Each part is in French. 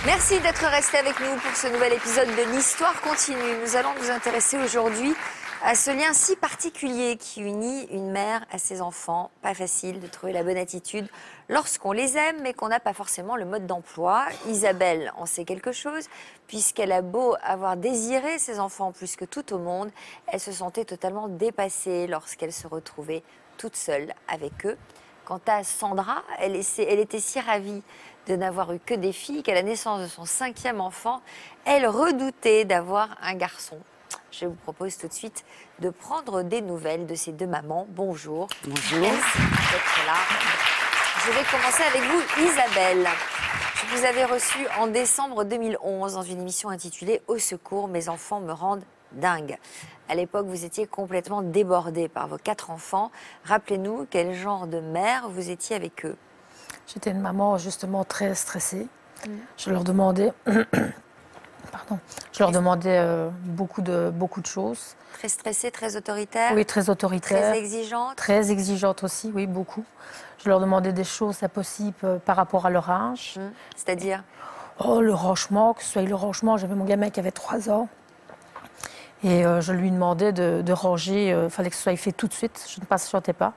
Merci d'être resté avec nous pour ce nouvel épisode de l'Histoire continue. Nous allons nous intéresser aujourd'hui à ce lien si particulier qui unit une mère à ses enfants. Pas facile de trouver la bonne attitude lorsqu'on les aime, mais qu'on n'a pas forcément le mode d'emploi. Isabelle en sait quelque chose, puisqu'elle a beau avoir désiré ses enfants plus que tout au monde, elle se sentait totalement dépassée lorsqu'elle se retrouvait toute seule avec eux. Quant à Sandra, elle était si ravie de n'avoir eu que des filles qu'à la naissance de son 5e enfant, elle redoutait d'avoir un garçon. Je vous propose tout de suite de prendre des nouvelles de ces deux mamans. Bonjour. Bonjour. Merci d'être là. Je vais commencer avec vous, Isabelle. Je vous avais reçue en décembre 2011 dans une émission intitulée « Au secours, mes enfants me rendent dingue ». À l'époque, vous étiez complètement débordée par vos 4 enfants. Rappelez-nous quel genre de mère vous étiez avec eux. J'étais une maman justement très stressée. Je leur demandais, beaucoup de choses. Très stressée, très autoritaire. Oui, très autoritaire. Très exigeante. Très exigeante aussi, oui, beaucoup. Je leur demandais des choses impossibles par rapport à leur âge. C'est-à-dire? Oh, le rangement, que ce soit le rangement. J'avais mon gamin qui avait 3 ans. Et je lui demandais de ranger. Il fallait que ce soit fait tout de suite. Je ne patientais pas.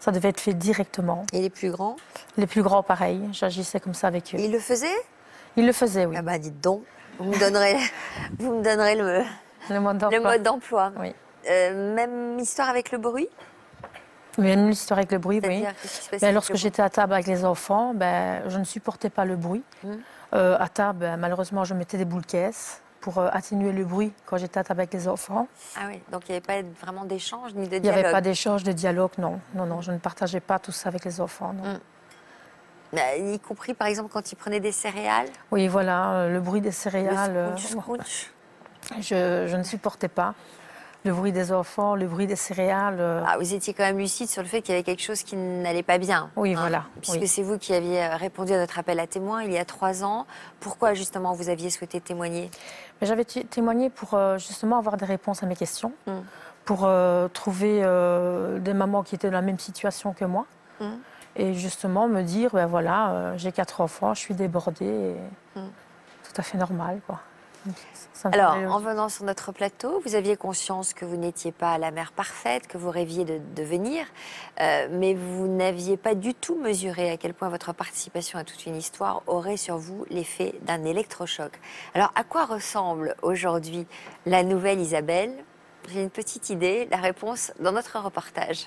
Ça devait être fait directement. Et les plus grands? Les plus grands, pareil. J'agissais comme ça avec eux. Ils le faisaient? Ils le faisaient, oui. Ah bah dites donc, vous me donnerez le mode d'emploi. Oui. Même histoire avec le bruit? Même l'histoire avec le bruit, oui. Qu'est-ce qui se passait Lorsque j'étais à table avec les enfants, je ne supportais pas le bruit. À table, malheureusement, je mettais des boules caisses pour atténuer le bruit quand j'étais à table avec les enfants. Ah oui, donc il n'y avait pas vraiment d'échange ni de dialogue? Il n'y avait pas d'échange, de dialogue, non. Non, je ne partageais pas tout ça avec les enfants, non. Y compris, par exemple, quand ils prenaient des céréales? Oui, voilà, le bruit des céréales. Le scrunch. Je ne supportais pas. Le bruit des enfants, le bruit des céréales. Ah, vous étiez quand même lucide sur le fait qu'il y avait quelque chose qui n'allait pas bien. Oui, voilà. Puisque oui. c'est vous qui aviez répondu à notre appel à témoins il y a 3 ans. Pourquoi, justement, vous aviez souhaité témoigner? J'avais témoigné pour justement avoir des réponses à mes questions, pour trouver des mamans qui étaient dans la même situation que moi. Et justement me dire, j'ai 4 enfants, je suis débordée. Tout à fait normal, quoi. Alors, en venant sur notre plateau, vous aviez conscience que vous n'étiez pas la mère parfaite, que vous rêviez de devenir, mais vous n'aviez pas du tout mesuré à quel point votre participation à toute une histoire aurait sur vous l'effet d'un électrochoc. Alors, à quoi ressemble aujourd'hui la nouvelle Isabelle? J'ai une petite idée, la réponse dans notre reportage.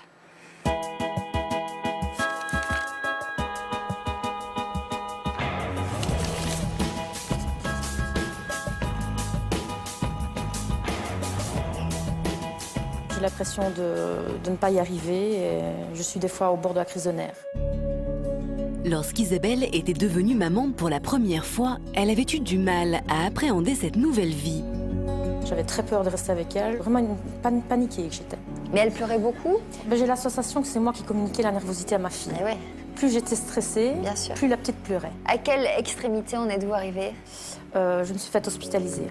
J'ai l'impression de ne pas y arriver et je suis des fois au bord de la crise de nerfs. Lorsqu'Isabelle était devenue maman pour la première fois, elle avait eu du mal à appréhender cette nouvelle vie. J'avais très peur de rester avec elle, vraiment paniquée que j'étais. Mais elle pleurait beaucoup? J'ai la sensation que c'est moi qui communiquais la nervosité à ma fille. Eh ouais. Plus j'étais stressée, Bien sûr. plus la petite pleurait. À quelle extrémité en êtes-vous arrivée? Je me suis faite hospitaliser.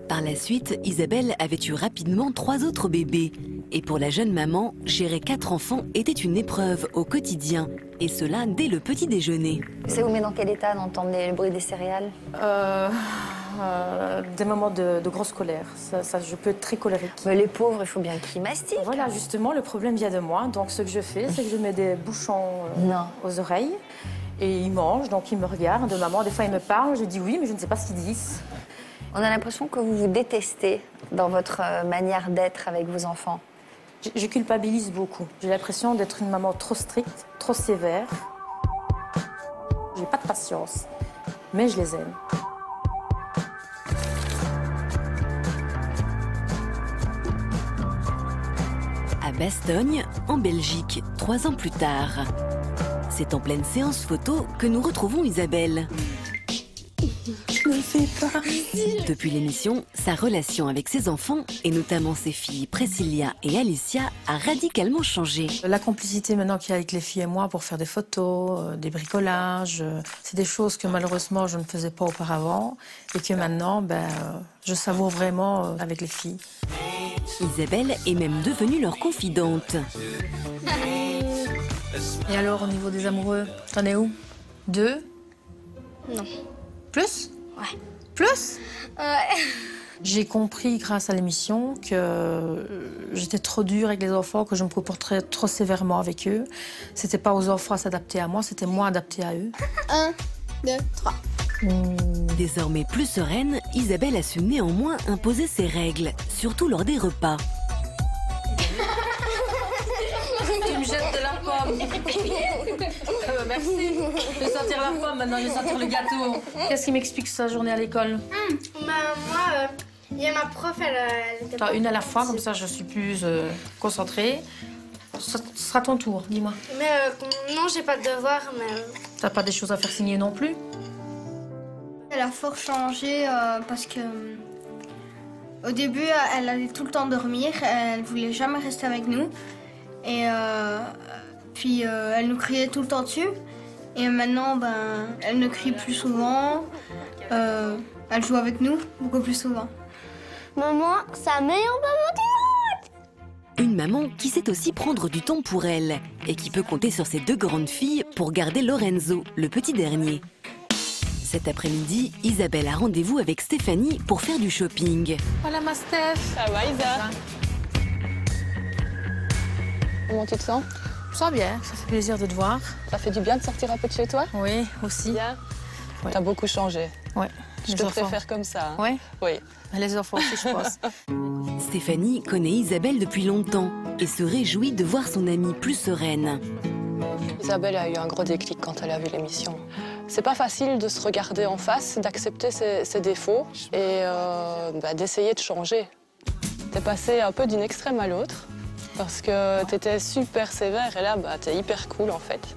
Par la suite, Isabelle avait eu rapidement 3 autres bébés. Et pour la jeune maman, gérer 4 enfants était une épreuve au quotidien. Et cela dès le petit déjeuner. Ça vous met dans quel état d'entendre le bruit des céréales? Des moments de grosse colère. Ça, je peux être très colérique. Mais les pauvres, il faut bien qu'ils mastiquent. Voilà, justement, le problème vient de moi. Donc, ce que je fais, c'est que je mets des bouchons aux oreilles. Et ils mangent, donc ils me regardent. Maman, des fois, ils me parlent. Je dis oui, mais je ne sais pas ce qu'ils disent. On a l'impression que vous vous détestez dans votre manière d'être avec vos enfants. Je culpabilise beaucoup. J'ai l'impression d'être une maman trop stricte, trop sévère. J'ai pas de patience, mais je les aime. À Bastogne, en Belgique, 3 ans plus tard. C'est en pleine séance photo que nous retrouvons Isabelle. Je ne fais pas. Depuis l'émission, sa relation avec ses enfants, et notamment ses filles Priscilla et Alicia, a radicalement changé. La complicité maintenant qu'il y a avec les filles et moi pour faire des photos, des bricolages, c'est des choses que malheureusement je ne faisais pas auparavant et que maintenant je savoure vraiment avec les filles. Isabelle est même devenue leur confidente. Et alors au niveau des amoureux, t'en es où? 2? Non. Plus? Ouais. Plus? Ouais. J'ai compris grâce à l'émission que j'étais trop dure avec les enfants, que je me comporterais trop sévèrement avec eux. C'était pas aux enfants à s'adapter à moi, c'était moi adapté à eux. 1, 2, 3. Désormais plus sereine, Isabelle a su néanmoins imposer ses règles, surtout lors des repas. Tu me jettes de la pomme. Merci. Je vais sortir la pomme maintenant, je vais sortir le gâteau. Qu'est-ce qui m'explique sa journée à l'école? Moi, il y a ma prof, elle était Attends, une à la fois, comme ça je suis plus concentrée. Ce sera ton tour, dis-moi. Mais non, j'ai pas de devoir, mais... T'as pas des choses à faire signer non plus? Elle a fort changé parce que... au début, elle allait tout le temps dormir, elle voulait jamais rester avec nous. Et puis, elle nous criait tout le temps dessus. Et maintenant, elle ne crie plus souvent. Elle joue avec nous beaucoup plus souvent. Maman, sa meilleure maman du monde! Une maman qui sait aussi prendre du temps pour elle et qui peut compter sur ses 2 grandes filles pour garder Lorenzo, le petit dernier. Cet après-midi, Isabelle a rendez-vous avec Stéphanie pour faire du shopping. Voilà ma Steph. Ça va, Isa? Comment tu te sens? Je sens bien, ça fait plaisir de te voir. Ça fait du bien de sortir un peu de chez toi? Oui, aussi. Bien. Ouais. T'as beaucoup changé. Ouais. Je te préfère comme ça. Hein. Ouais. Oui. Les enfants aussi, je pense. Stéphanie connaît Isabelle depuis longtemps et se réjouit de voir son amie plus sereine. Isabelle a eu un gros déclic quand elle a vu l'émission. C'est pas facile de se regarder en face, d'accepter ses défauts et d'essayer de changer. T'es passée un peu d'une extrême à l'autre parce que t'étais super sévère et là, t'es hyper cool en fait.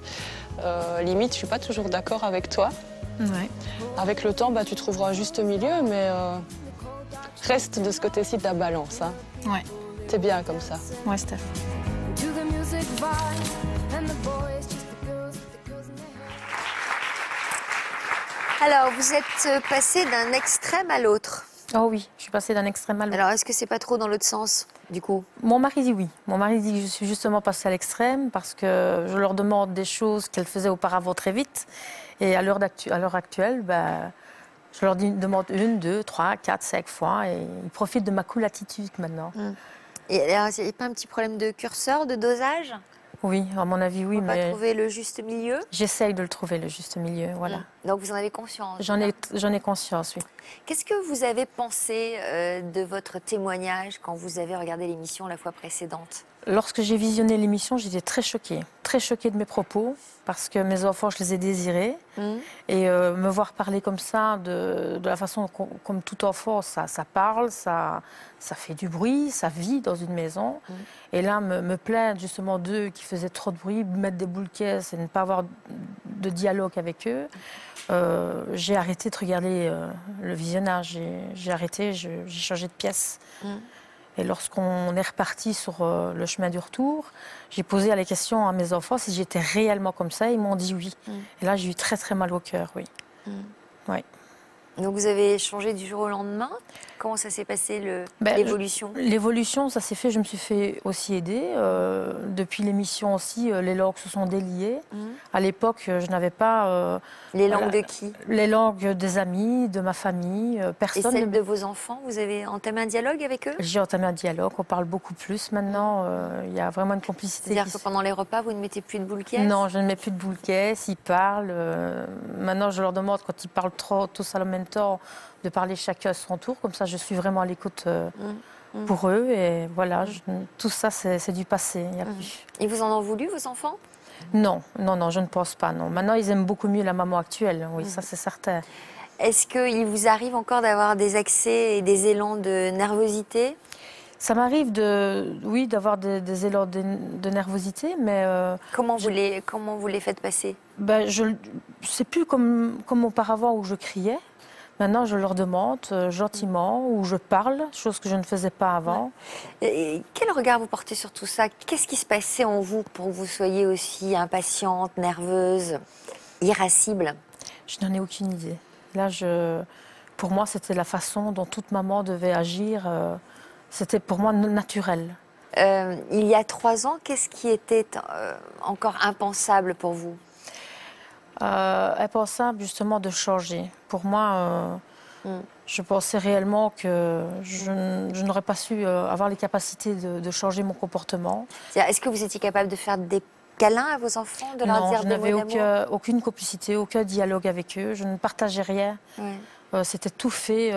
Limite, je suis pas toujours d'accord avec toi. Ouais. Avec le temps, tu trouveras un juste milieu, mais reste de ce côté-ci de la balance. Hein. Ouais. T'es bien comme ça. Ouais, Steph. Alors, vous êtes passé d'un extrême à l'autre. Oh oui, je suis passée d'un extrême à l'autre. Alors, est-ce que c'est pas trop dans l'autre sens, du coup? Mon mari dit oui. Mon mari dit que je suis justement passée à l'extrême parce que je leur demande des choses qu'elles faisaient auparavant très vite. Et à l'heure actuelle, je leur demande 1, 2, 3, 4, 5 fois et ils profitent de ma cool attitude maintenant. Et alors, il n'y a pas un petit problème de curseur, de dosage? Oui, à mon avis, oui, On va mais trouver le juste milieu? j'essaye de le trouver, le juste milieu, voilà. Donc, vous en avez conscience? J'en ai conscience, oui. Qu'est-ce que vous avez pensé de votre témoignage quand vous avez regardé l'émission la fois précédente? Lorsque j'ai visionné l'émission, j'étais très choquée de mes propos, parce que mes enfants, je les ai désirés. Et me voir parler comme ça, de la façon comme tout enfant, ça parle, ça fait du bruit, ça vit dans une maison. Et là, me plaindre justement d'eux qui faisaient trop de bruit, mettre des boules caisses et ne pas avoir de dialogue avec eux, j'ai arrêté de regarder le visionnage. J'ai arrêté, j'ai changé de pièce. Et lorsqu'on est reparti sur le chemin du retour, j'ai posé la question à mes enfants si j'étais réellement comme ça. Ils m'ont dit oui. Et là, j'ai eu très très mal au cœur, oui. Ouais. Donc vous avez changé du jour au lendemain? Comment ça s'est passé l'évolution? L'évolution, ça s'est fait, je me suis fait aussi aider. Depuis l'émission aussi, les langues se sont déliées. À l'époque, je n'avais pas... les langues de qui? Les langues des amis, de ma famille, personne. Et celles de vos enfants? Vous avez entamé un dialogue avec eux? J'ai entamé un dialogue, on parle beaucoup plus maintenant. Il y a vraiment une complicité. C'est-à-dire que pendant les repas, vous ne mettez plus de boules caisses? Non, je ne mets plus de boules caisses, ils parlent. Maintenant, je leur demande, quand ils parlent trop, tous en même temps, de parler chacun à son tour. Comme ça, je suis vraiment à l'écoute pour eux. Et voilà, tout ça, c'est du passé. Il y a plus. Ils vous en ont voulu, vos enfants? Non, je ne pense pas, non. Maintenant, ils aiment beaucoup mieux la maman actuelle, oui, ça c'est certain. Est-ce qu'il vous arrive encore d'avoir des accès et des élans de nervosité? Ça m'arrive d'avoir des élans de nervosité, mais... Comment vous les faites passer? C'est plus comme auparavant où je criais. Maintenant, je leur demande gentiment, ou je parle, chose que je ne faisais pas avant. Et quel regard vous portez sur tout ça? Qu'est-ce qui se passait en vous pour que vous soyez aussi impatiente, nerveuse, irascible? Je n'en ai aucune idée. Là, pour moi, c'était la façon dont toute maman devait agir. C'était pour moi naturel. Il y a 3 ans, qu'est-ce qui était encore impensable pour vous? Impensable justement de changer. Pour moi, Je pensais réellement que je n'aurais pas su avoir les capacités de changer mon comportement. Est-ce que vous étiez capable de faire des câlins à vos enfants, de leur Non, dire je des mots n'avais d'amour? aucune complicité, aucun dialogue avec eux. Je ne partageais rien. Ouais. C'était tout fait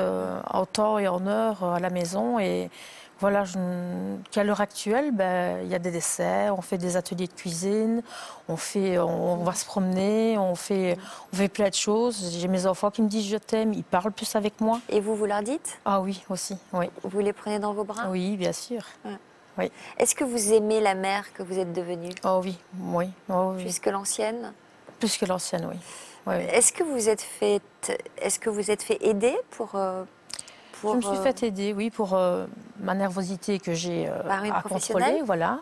en temps et en heure à la maison. Et voilà, qu'à l'heure actuelle, il y a des desserts, on fait des ateliers de cuisine, on va se promener, on fait plein de choses. J'ai mes enfants qui me disent je t'aime, ils parlent plus avec moi. Et vous leur dites? Ah oui, aussi, oui. Vous les prenez dans vos bras? Oui, bien sûr. Ouais. Oui. Est-ce que vous aimez la mère que vous êtes devenue? Oh oui, oui. Oh, oui. Plus que l'ancienne? Plus que l'ancienne, oui. Oui, oui. Est-ce que vous êtes fait aider pour je me suis fait aider, oui, pour ma nervosité que j'ai par une à professionnelle? contrôler, voilà.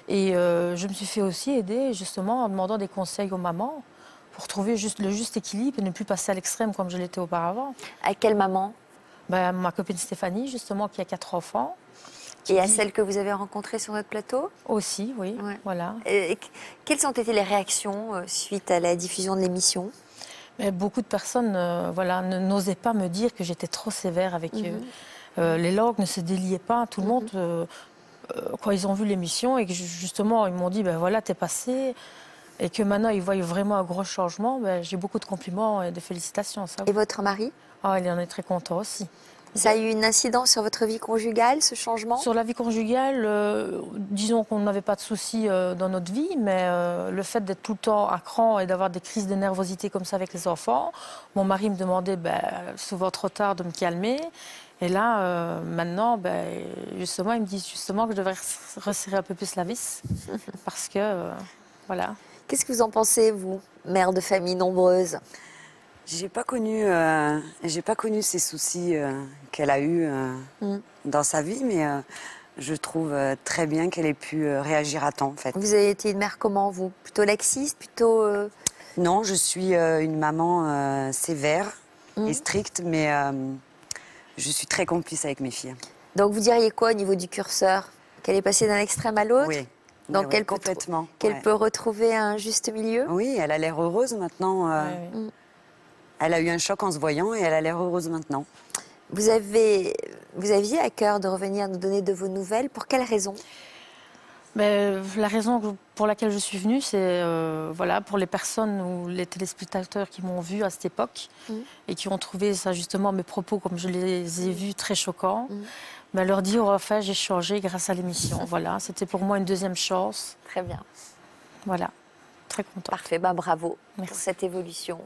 Et je me suis fait aussi aider, justement, en demandant des conseils aux mamans pour trouver le juste équilibre et ne plus passer à l'extrême comme je l'étais auparavant. À quelle maman? Ma copine Stéphanie, justement, qui a 4 enfants. Et à celle que vous avez rencontrée sur notre plateau? Aussi, oui, Ouais. voilà. Quelles ont été les réactions suite à la diffusion de l'émission? Mais beaucoup de personnes n'osaient pas me dire que j'étais trop sévère avec eux. Les langues ne se déliaient pas. Tout le monde, quand ils ont vu l'émission et que justement ils m'ont dit voilà, t'es passé, et que maintenant ils voient vraiment un gros changement, j'ai beaucoup de compliments et de félicitations. Ça. Et votre mari? Ah, il en est très content aussi. Ça a eu une incidence sur votre vie conjugale, ce changement? Sur la vie conjugale, disons qu'on n'avait pas de soucis dans notre vie, mais le fait d'être tout le temps à cran et d'avoir des crises de nervosité comme ça avec les enfants, mon mari me demandait souvent trop tard de me calmer. Et là, maintenant, justement, il me dit justement que je devrais resserrer un peu plus la vis, parce que, voilà. Qu'est-ce que vous en pensez, vous, mère de famille nombreuse? J'ai pas connu ces soucis qu'elle a eus dans sa vie, mais je trouve très bien qu'elle ait pu réagir à temps, en fait. Vous avez été une mère comment, vous? Plutôt laxiste, plutôt... Non, je suis une maman sévère et stricte, mais je suis très complice avec mes filles. Donc vous diriez quoi au niveau du curseur? Qu'elle est passée d'un extrême à l'autre? Oui. Donc oui, complètement. Qu'elle peut retrouver un juste milieu? Oui, elle a l'air heureuse maintenant. Elle a eu un choc en se voyant et elle a l'air heureuse maintenant. Vous aviez à cœur de revenir nous donner de vos nouvelles. Pour quelle raison? La raison pour laquelle je suis venue, c'est pour les personnes ou les téléspectateurs qui m'ont vue à cette époque et qui ont trouvé ça, justement, mes propos, comme je les ai vus, très choquants. Leur dire, enfin, j'ai changé grâce à l'émission. Voilà, c'était pour moi une deuxième chance. Très bien. Voilà, très contente. Parfait, bravo Merci. pour cette évolution.